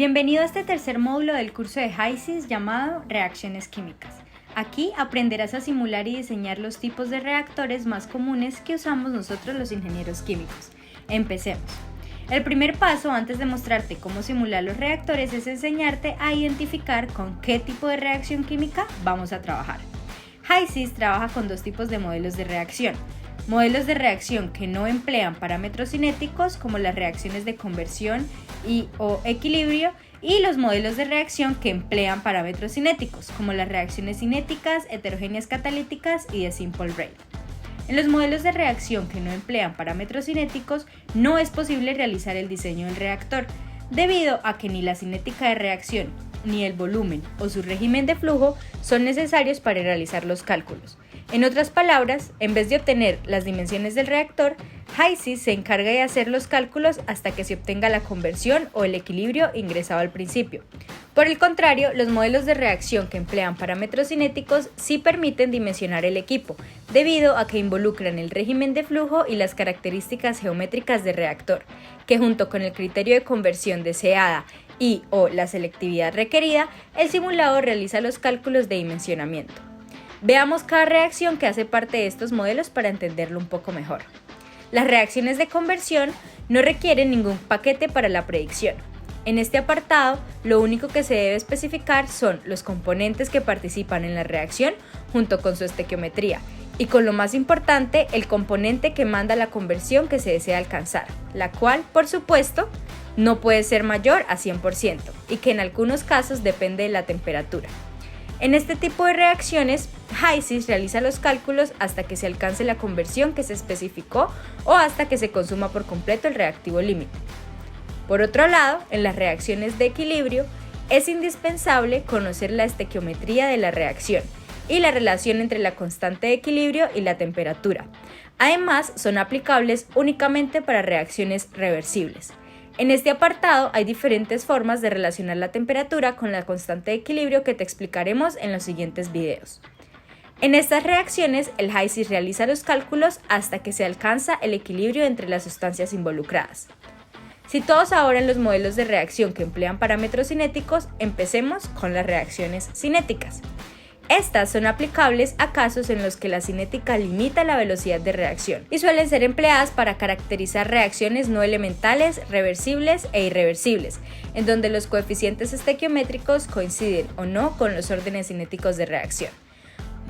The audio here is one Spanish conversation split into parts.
Bienvenido a este tercer módulo del curso de HYSYS llamado Reacciones Químicas. Aquí aprenderás a simular y diseñar los tipos de reactores más comunes que usamos nosotros los ingenieros químicos. Empecemos. El primer paso antes de mostrarte cómo simular los reactores es enseñarte a identificar con qué tipo de reacción química vamos a trabajar. HYSYS trabaja con dos tipos de modelos de reacción. Modelos de reacción que no emplean parámetros cinéticos como las reacciones de conversión o equilibrio y los modelos de reacción que emplean parámetros cinéticos como las reacciones cinéticas, heterogéneas catalíticas y de simple rate. En los modelos de reacción que no emplean parámetros cinéticos no es posible realizar el diseño del reactor debido a que ni la cinética de reacción ni el volumen o su régimen de flujo son necesarios para realizar los cálculos. En otras palabras, en vez de obtener las dimensiones del reactor, HYSYS se encarga de hacer los cálculos hasta que se obtenga la conversión o el equilibrio ingresado al principio. Por el contrario, los modelos de reacción que emplean parámetros cinéticos sí permiten dimensionar el equipo, debido a que involucran el régimen de flujo y las características geométricas del reactor, que junto con el criterio de conversión deseada y/o la selectividad requerida, el simulado realiza los cálculos de dimensionamiento. Veamos cada reacción que hace parte de estos modelos para entenderlo un poco mejor. Las reacciones de conversión no requieren ningún paquete para la predicción. En este apartado, lo único que se debe especificar son los componentes que participan en la reacción junto con su estequiometría y, con lo más importante, el componente que manda la conversión que se desea alcanzar, la cual, por supuesto, no puede ser mayor a 100% y que en algunos casos depende de la temperatura. En este tipo de reacciones, HYSYS realiza los cálculos hasta que se alcance la conversión que se especificó o hasta que se consuma por completo el reactivo límite. Por otro lado, en las reacciones de equilibrio, es indispensable conocer la estequiometría de la reacción y la relación entre la constante de equilibrio y la temperatura. Además, son aplicables únicamente para reacciones reversibles. En este apartado hay diferentes formas de relacionar la temperatura con la constante de equilibrio que te explicaremos en los siguientes videos. En estas reacciones, el HYSYS realiza los cálculos hasta que se alcanza el equilibrio entre las sustancias involucradas. Situados ahora en los modelos de reacción que emplean parámetros cinéticos, empecemos con las reacciones cinéticas. Estas son aplicables a casos en los que la cinética limita la velocidad de reacción y suelen ser empleadas para caracterizar reacciones no elementales, reversibles e irreversibles, en donde los coeficientes estequiométricos coinciden o no con los órdenes cinéticos de reacción.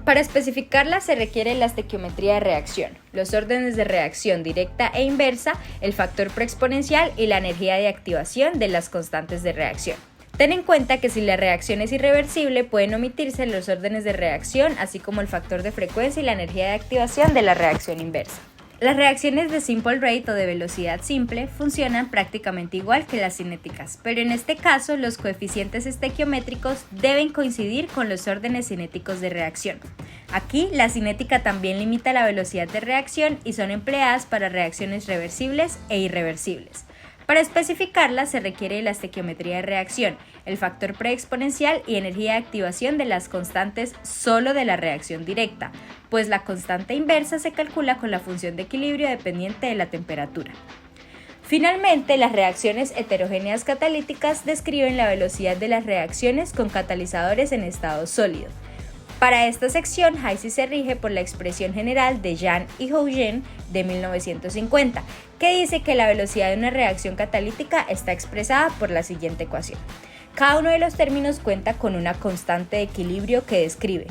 Para especificarlas se requiere la estequiometría de reacción, los órdenes de reacción directa e inversa, el factor preexponencial y la energía de activación de las constantes de reacción. Ten en cuenta que si la reacción es irreversible, pueden omitirse los órdenes de reacción, así como el factor de frecuencia y la energía de activación de la reacción inversa. Las reacciones de simple rate o de velocidad simple funcionan prácticamente igual que las cinéticas, pero en este caso los coeficientes estequiométricos deben coincidir con los órdenes cinéticos de reacción. Aquí la cinética también limita la velocidad de reacción y son empleadas para reacciones reversibles e irreversibles. Para especificarlas se requiere la estequiometría de reacción, el factor preexponencial y energía de activación de las constantes solo de la reacción directa, pues la constante inversa se calcula con la función de equilibrio dependiente de la temperatura. Finalmente, las reacciones heterogéneas catalíticas describen la velocidad de las reacciones con catalizadores en estado sólido. Para esta sección, HYSYS se rige por la expresión general de Jean y Huygens de 1950, que dice que la velocidad de una reacción catalítica está expresada por la siguiente ecuación. Cada uno de los términos cuenta con una constante de equilibrio que describe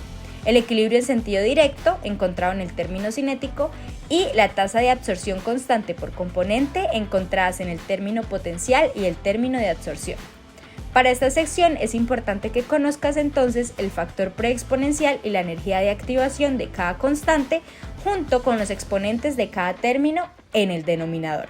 el equilibrio en sentido directo, encontrado en el término cinético, y la tasa de absorción constante por componente, encontradas en el término potencial y el término de absorción. Para esta sección es importante que conozcas entonces el factor preexponencial y la energía de activación de cada constante junto con los exponentes de cada término en el denominador.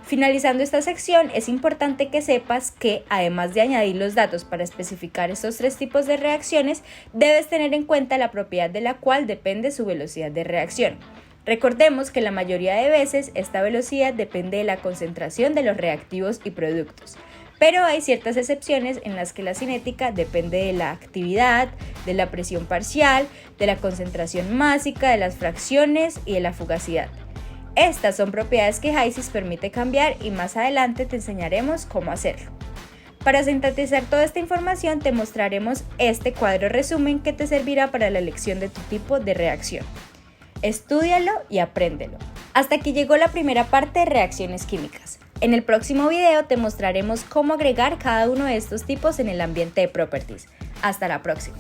Finalizando esta sección, es importante que sepas que, además de añadir los datos para especificar estos tres tipos de reacciones, debes tener en cuenta la propiedad de la cual depende su velocidad de reacción. Recordemos que la mayoría de veces esta velocidad depende de la concentración de los reactivos y productos. Pero hay ciertas excepciones en las que la cinética depende de la actividad, de la presión parcial, de la concentración másica, de las fracciones y de la fugacidad. Estas son propiedades que HYSYS permite cambiar y más adelante te enseñaremos cómo hacerlo. Para sintetizar toda esta información te mostraremos este cuadro resumen que te servirá para la elección de tu tipo de reacción. Estúdialo y apréndelo. Hasta aquí llegó la primera parte de reacciones químicas. En el próximo video te mostraremos cómo agregar cada uno de estos tipos en el ambiente de Properties. Hasta la próxima.